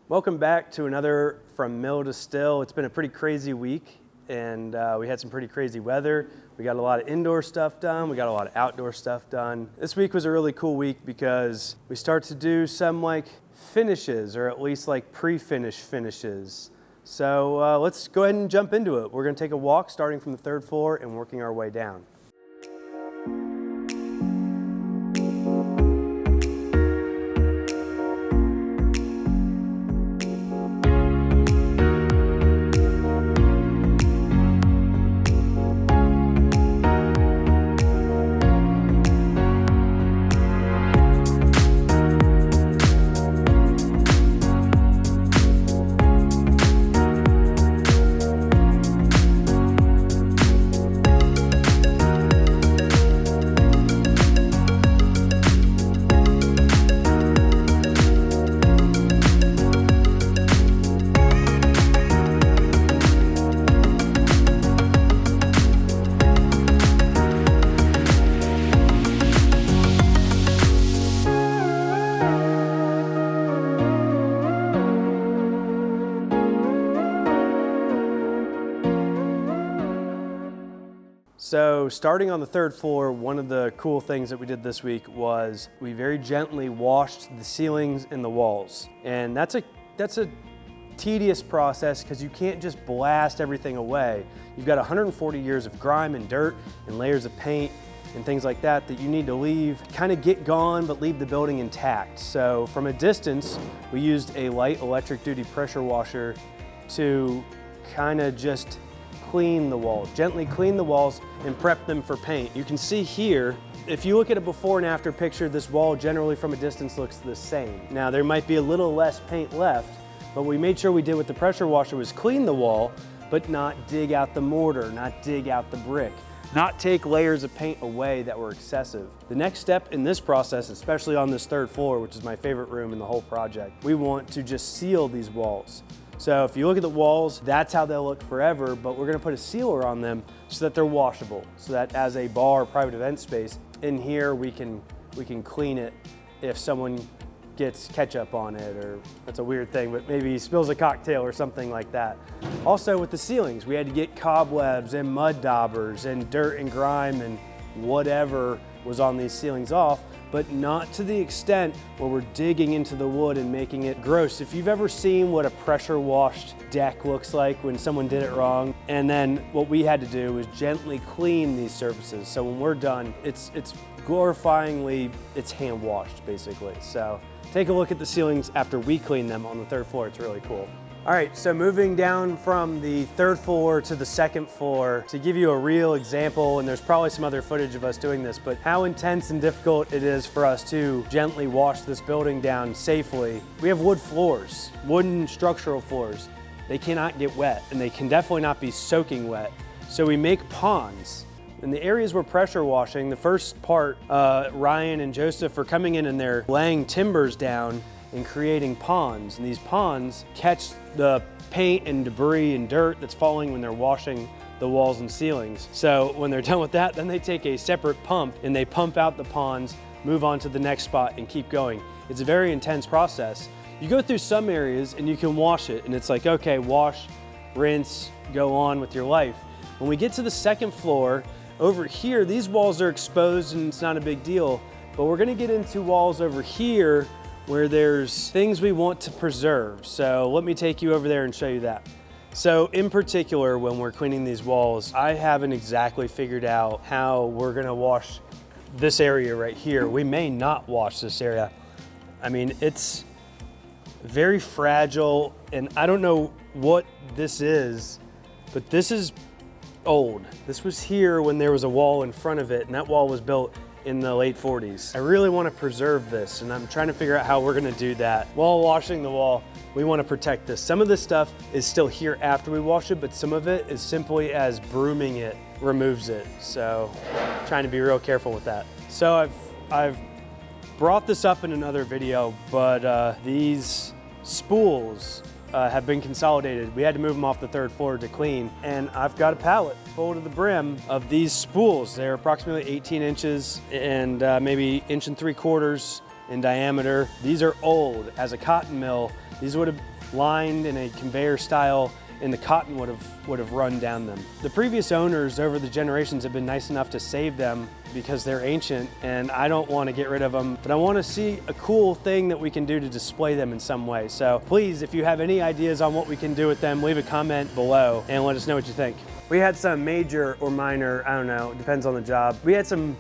Welcome back to another From Mill to Still. It's been a pretty crazy week, and we had some pretty crazy weather. We got a lot of indoor stuff done. We got a lot of outdoor stuff done. This week was a really cool week because we start to do some like finishes, or at least like pre-finish finishes. So let's go ahead and jump into it. We're gonna take a walk starting from the third floor and working our way down. So starting on the third floor, one of the cool things that we did this week was we very gently washed the ceilings and the walls. And that's a tedious process because you can't just blast everything away. You've got 140 years of grime and dirt and layers of paint and things like that you need to leave, kind of get gone, but leave the building intact. So from a distance, we used a light electric duty pressure washer to kind of just clean the walls, gently clean the walls and prep them for paint. You can see here, if you look at a before and after picture, this wall generally from a distance looks the same. Now there might be a little less paint left, but we made sure we did with the pressure washer was clean the wall, but not dig out the mortar, not dig out the brick, not take layers of paint away that were excessive. The next step in this process, especially on this third floor, which is my favorite room in the whole project, we want to just seal these walls. So if you look at the walls, that's how they'll look forever, but we're gonna put a sealer on them so that they're washable, so that as a bar or private event space, in here we can clean it if someone gets ketchup on it, or that's a weird thing, but maybe he spills a cocktail or something like that. Also with the ceilings, we had to get cobwebs and mud daubers and dirt and grime and whatever was on these ceilings off, but not to the extent where we're digging into the wood and making it gross. If you've ever seen what a pressure washed deck looks like when someone did it wrong, and then what we had to do was gently clean these surfaces. So when we're done, it's glorifyingly, it's hand washed basically. So take a look at the ceilings after we clean them on the third floor. It's really cool. All right, so moving down from the third floor to the second floor, to give you a real example, and there's probably some other footage of us doing this, but how intense and difficult it is for us to gently wash this building down safely. We have wood floors, wooden structural floors. They cannot get wet, and they can definitely not be soaking wet. So we make ponds. In the areas we're pressure washing, the first part, Ryan and Joseph are coming in and they're laying timbers down and creating ponds. And these ponds catch the paint and debris and dirt that's falling when they're washing the walls and ceilings. So when they're done with that, then they take a separate pump and they pump out the ponds, move on to the next spot and keep going. It's a very intense process. You go through some areas and you can wash it and it's like, okay, wash, rinse, go on with your life. When we get to the second floor, over here, these walls are exposed and it's not a big deal, but we're gonna get into walls over here where there's things we want to preserve. So let me take you over there and show you that. So in particular, when we're cleaning these walls, I haven't exactly figured out how we're gonna wash this area right here. We may not wash this area. I mean, it's very fragile and I don't know what this is, but this is old. This was here when there was a wall in front of it and that wall was built in the late 40s. I really want to preserve this and I'm trying to figure out how we're going to do that. While washing the wall, we want to protect this. Some of this stuff is still here after we wash it, but some of it is simply as brooming it removes it. So trying to be real careful with that. So I've brought this up in another video, but these spools have been consolidated. We had to move them off the third floor to clean, and I've got a pallet full to the brim of these spools. They're approximately 18 inches and maybe 1 3/4 inches in diameter. These are old. As a cotton mill, these would have lined in a conveyor style, and the cotton would have run down them. The previous owners over the generations have been nice enough to save them because they're ancient, and I don't want to get rid of them, but I want to see a cool thing that we can do to display them in some way. So please, if you have any ideas on what we can do with them, leave a comment below and let us know what you think. We had some major or minor, I don't know, it depends on the job. We had some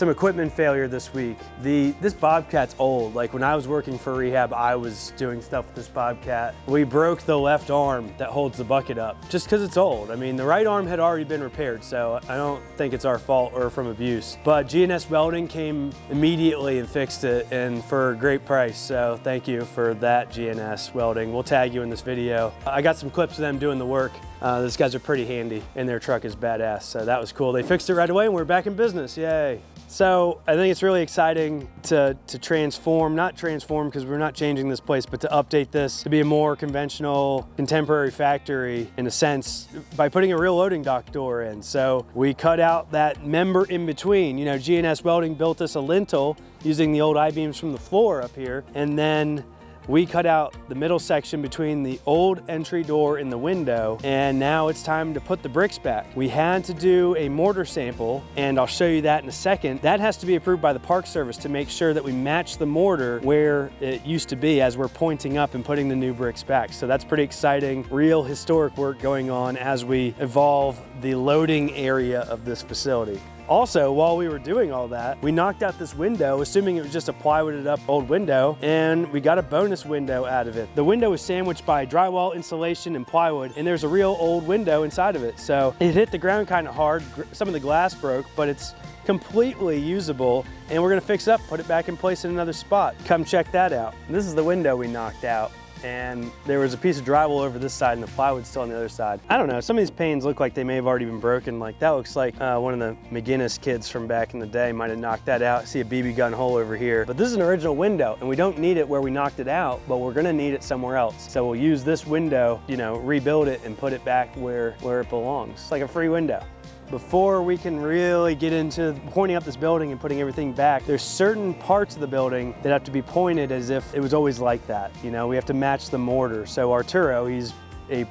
equipment failure this week. This Bobcat's old. Like when I was working for rehab, I was doing stuff with this Bobcat. We broke the left arm that holds the bucket up just because it's old. I mean, the right arm had already been repaired, so I don't think it's our fault or from abuse. But G&S Welding came immediately and fixed it, and for a great price. So thank you for that, G&S Welding. We'll tag you in this video. I got some clips of them doing the work. Those guys are pretty handy, and their truck is badass, so that was cool. They fixed it right away, and we're back in business, yay. So I think it's really exciting to transform, not transform because we're not changing this place, but to update this to be a more conventional, contemporary factory in a sense by putting a real loading dock door in. So we cut out that member in between. You know, G&S Welding built us a lintel using the old I-beams from the floor up here, and then we cut out the middle section between the old entry door and the window, and now it's time to put the bricks back. We had to do a mortar sample, and I'll show you that in a second. That has to be approved by the Park Service to make sure that we match the mortar where it used to be as we're pointing up and putting the new bricks back. So that's pretty exciting, real historic work going on as we evolve the loading area of this facility. Also, while we were doing all that, we knocked out this window, assuming it was just a plywooded up old window, and we got a bonus window out of it. The window was sandwiched by drywall, insulation, and plywood, and there's a real old window inside of it. So it hit the ground kind of hard. Some of the glass broke, but it's completely usable, and we're gonna fix it up, put it back in place in another spot. Come check that out. This is the window we knocked out, and there was a piece of drywall over this side and the plywood's still on the other side. I don't know, some of these panes look like they may have already been broken. Like that looks like one of the McGinnis kids from back in the day might have knocked that out. I see a BB gun hole over here. But this is an original window, and we don't need it where we knocked it out, but we're gonna need it somewhere else. So we'll use this window, you know, rebuild it and put it back where it belongs. It's like a free window. Before we can really get into pointing up this building and putting everything back, there's certain parts of the building that have to be pointed as if it was always like that. You know, we have to match the mortar. So Arturo, he's a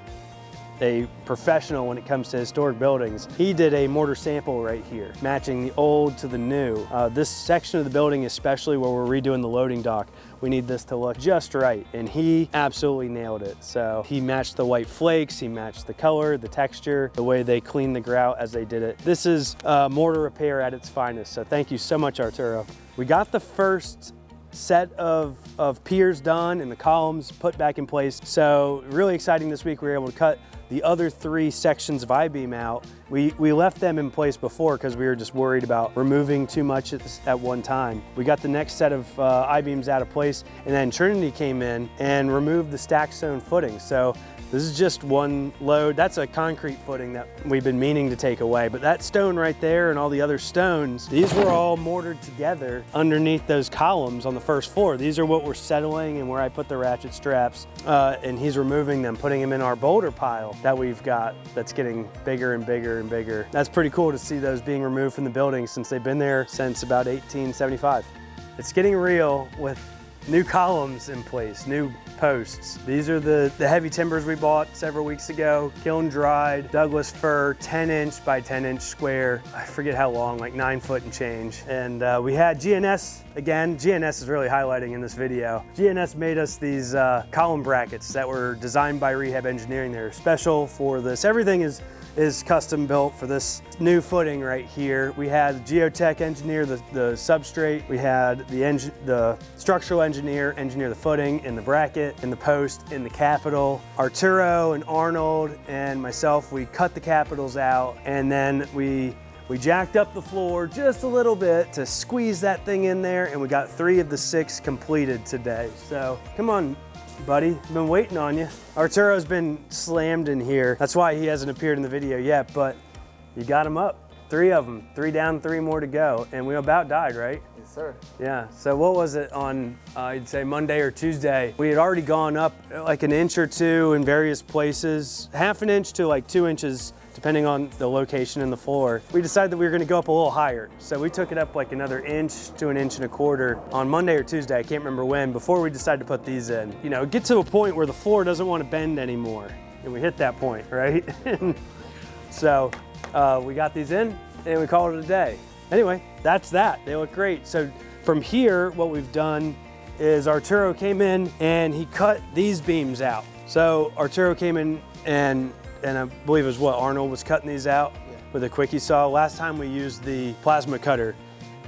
professional when it comes to historic buildings. He did a mortar sample right here, matching the old to the new. This section of the building, especially where we're redoing the loading dock, we need this to look just right, and he absolutely nailed it. So he matched the white flakes, he matched the color, the texture, the way they cleaned the grout as they did it. This is mortar repair at its finest, so thank you so much, Arturo. We got the first set of piers done and the columns put back in place. So really exciting this week, we were able to cut the other 3 sections of I-beam out. We left them in place before because we were just worried about removing too much at one time. We got the next set of I-beams out of place, and then Trinity came in and removed the stack stone footing. So this is just one load. That's a concrete footing that we've been meaning to take away, but that stone right there and all the other stones, these were all mortared together underneath those columns on the first floor. These are what we're settling and where I put the ratchet straps, and he's removing them, putting them in our boulder pile that we've got that's getting bigger and bigger and bigger. That's pretty cool to see those being removed from the building since they've been there since about 1875. It's getting real with new columns in place, new posts. These are the heavy timbers we bought several weeks ago, kiln dried, Douglas fir, 10-inch by 10-inch square. I forget how long, like 9 foot and change. And we had G&S, again, G&S is really highlighting in this video. G&S made us these column brackets that were designed by Rehab Engineering. They're special for this. Everything is custom built for this new footing right here. We had the geotech engineer the substrate. We had the structural engineer the footing and the bracket and the post and the capital. Arturo and Arnold and myself, we cut the capitals out, and then we jacked up the floor just a little bit to squeeze that thing in there, and we got 3 of the 6 completed today. So come on, buddy, been waiting on you. Arturo's been slammed in here. That's why he hasn't appeared in the video yet, but you got him up. 3 of them, 3 down, 3 more to go. And we about died, right? Yes, sir. Yeah, so what was it on, I'd say Monday or Tuesday? We had already gone up like an inch or 2 in various places, 1/2 inch to like 2 inches, depending on the location in the floor. We decided that we were gonna go up a little higher. So we took it up like another inch to an inch and a quarter on Monday or Tuesday, I can't remember when, before we decided to put these in. You know, get to a point where the floor doesn't want to bend anymore. And we hit that point, right? So we got these in and we called it a day. Anyway, that's that. They look great. So from here, what we've done is Arturo came in and he cut these beams out. So Arturo came in and I believe it was what, Arnold was cutting these out with a quickie saw. Last time we used the plasma cutter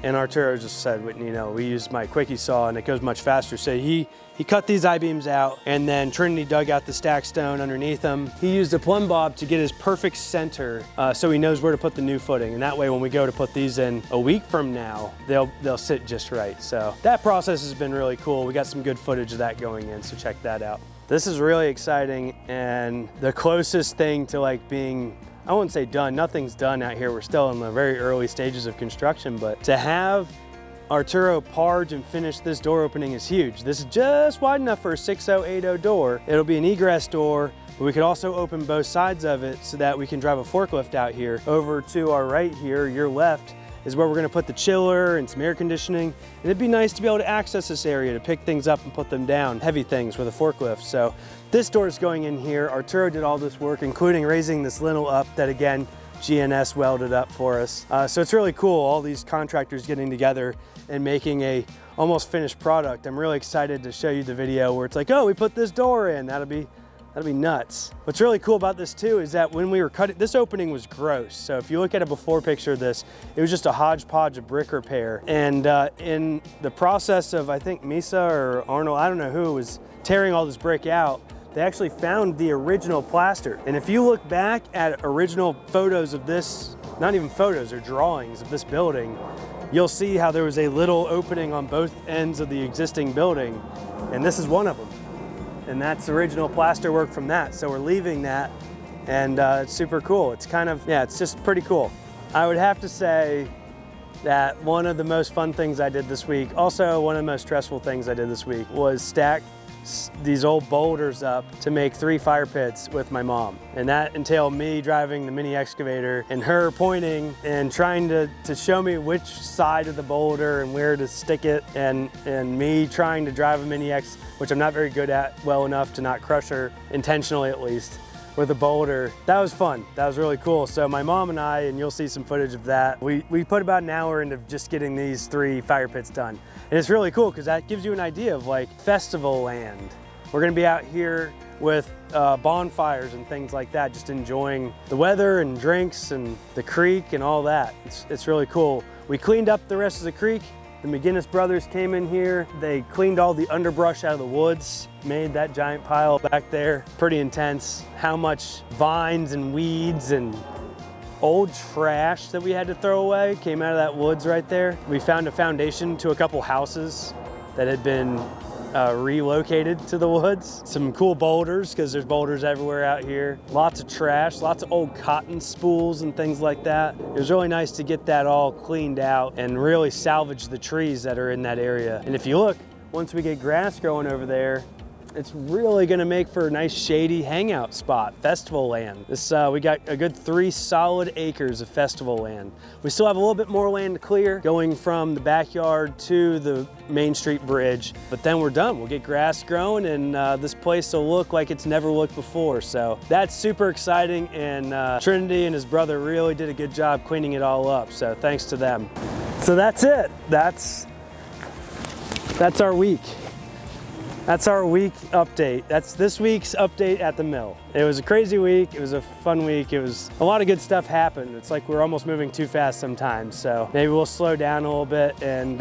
and Arturo just said, you know, we used my quickie saw and it goes much faster. So he cut these I-beams out and then Trinity dug out the stack stone underneath them. He used a plumb bob to get his perfect center so he knows where to put the new footing. And that way when we go to put these in a week from now, they'll sit just right. So that process has been really cool. We got some good footage of that going in, so check that out. This is really exciting and the closest thing to like being, I wouldn't say done, nothing's done out here. We're still in the very early stages of construction, but to have Arturo parge and finish this door opening is huge. This is just wide enough for a 6080 door. It'll be an egress door, but we could also open both sides of it so that we can drive a forklift out here. Over to our right here, your left, is where we're gonna put the chiller and some air conditioning. And it'd be nice to be able to access this area to pick things up and put them down, heavy things with a forklift. So this door is going in here. Arturo did all this work, including raising this lintel up that again, G&S welded up for us. So it's really cool, all these contractors getting together and making a almost finished product. I'm really excited to show you the video where it's like, oh, we put this door in, that'll be nuts. What's really cool about this too is that when we were cutting, this opening was gross. So if you look at a before picture of this, it was just a hodgepodge of brick repair. And in the process of, I think Misa or Arnold, I don't know who, was tearing all this brick out, they actually found the original plaster. And if you look back at original photos of this, not even photos or drawings of this building, you'll see how there was a little opening on both ends of the existing building. And this is one of them. And that's original plaster work from that. So we're leaving that and it's super cool. It's kind of, yeah, it's just pretty cool. I would have to say that one of the most fun things I did this week, also one of the most stressful things I did this week, was stack these old boulders up to make 3 fire pits with my mom. And that entailed me driving the mini excavator and her pointing and trying to show me which side of the boulder and where to stick it, and me trying to drive a mini X, which I'm not very good at well enough to not crush her, intentionally at least, with a boulder. That was fun. That was really cool. So my mom and I, and you'll see some footage of that, we put about an hour into just getting these 3 fire pits done. And it's really cool because that gives you an idea of like festival land. We're gonna be out here with bonfires and things like that, just enjoying the weather and drinks and the creek and all that. It's really cool. We cleaned up the rest of the creek. The McGinnis brothers came in here. They cleaned all the underbrush out of the woods, made that giant pile back there. Pretty intense. How much vines and weeds and old trash that we had to throw away came out of that woods right there. We found a foundation to a couple houses that had been relocated to the woods. Some cool boulders, because there's boulders everywhere out here. Lots of trash, lots of old cotton spools and things like that. It was really nice to get that all cleaned out and really salvage the trees that are in that area. And if you look, once we get grass growing over there, it's really gonna make for a nice shady hangout spot, festival land. This, we got a good 3 solid acres of festival land. We still have a little bit more land to clear going from the backyard to the Main Street bridge, but then we're done. We'll get grass growing and this place will look like it's never looked before. So that's super exciting, and Trinity and his brother really did a good job cleaning it all up. So thanks to them. So that's it. That's our week. That's our week update. That's this week's update at the mill. It was a crazy week. It was a fun week. It was a lot of good stuff happened. It's like we're almost moving too fast sometimes. So maybe we'll slow down a little bit and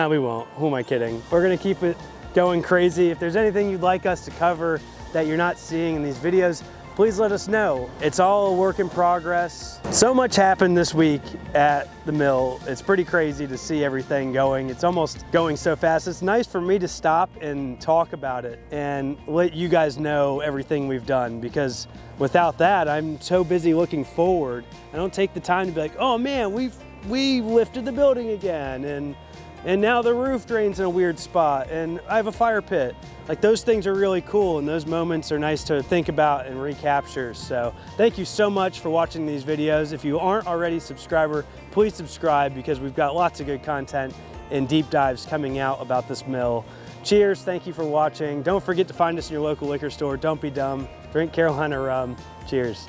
we won't. Who am I kidding? We're gonna keep it going crazy. If there's anything you'd like us to cover that you're not seeing in these videos, please let us know. It's all a work in progress. So much happened this week at the mill. It's pretty crazy to see everything going. It's almost going so fast. It's nice for me to stop and talk about it and let you guys know everything we've done, because without that, I'm so busy looking forward. I don't take the time to be like, oh man, we lifted the building again, and And now the roof drains in a weird spot, and I have a fire pit. Like, those things are really cool, and those moments are nice to think about and recapture. So thank you so much for watching these videos. If you aren't already a subscriber, please subscribe, because we've got lots of good content and deep dives coming out about this mill. Cheers, thank you for watching. Don't forget to find us in your local liquor store. Don't be dumb, drink Carolina rum. Cheers.